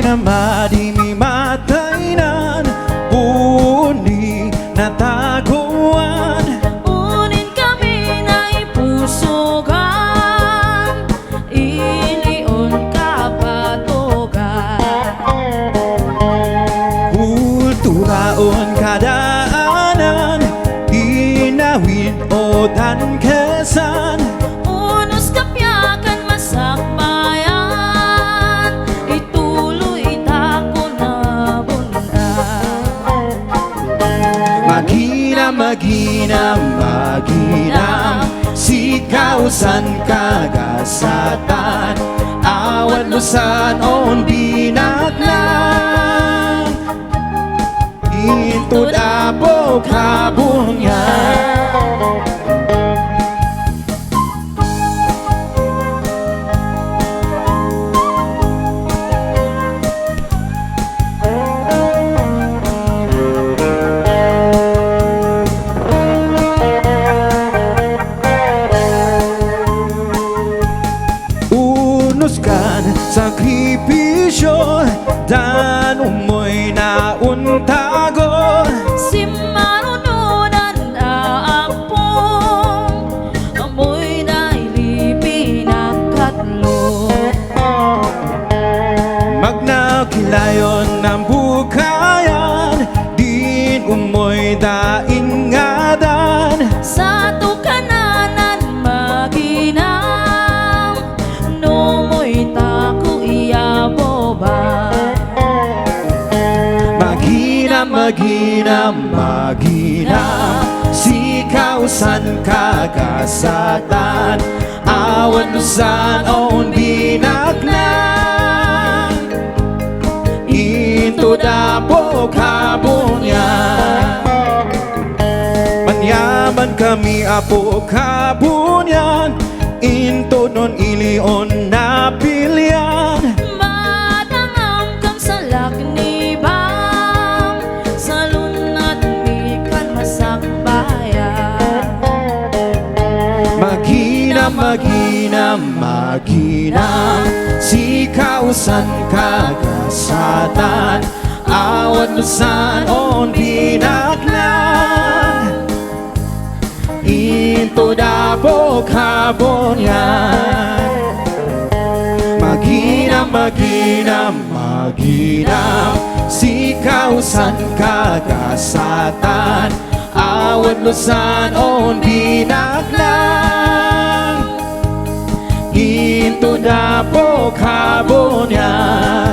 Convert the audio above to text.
Madimi matainan, uni nataguan. Unin kami na ipusugan, ilion kapatugan. Kulturaon kadaanan, inawid o tankesan. Unos kapyakan masakbayan, ituloy tako na bunan. Maginam, sikausan kagasatan. Awan lusan on binaglang, intud apo kabunyan. Sakripisyo dan umoy na untago. Si marununan na akpong, amoy na ilipin ang katlo. Magnakilayon ng bukayan, din umoy daing ngadan. Sa tukananan maginang, numoy tako iyaboba. Maginam, sikausan kagasatan. Awan lusan on binaglang, into dapo kabunyan. Manyaman kami apo kabunyan, into non ilion na pilyan. Madangam kang salak ni Bang, sa lunat mikan masakbayan. Maginam, sikausan kagasatan. Awan lusan on binaglang, into dapo kabunyan. Maginam, sikausan kagasatan. Awan lusan on binaglang, into dapo kabunyan.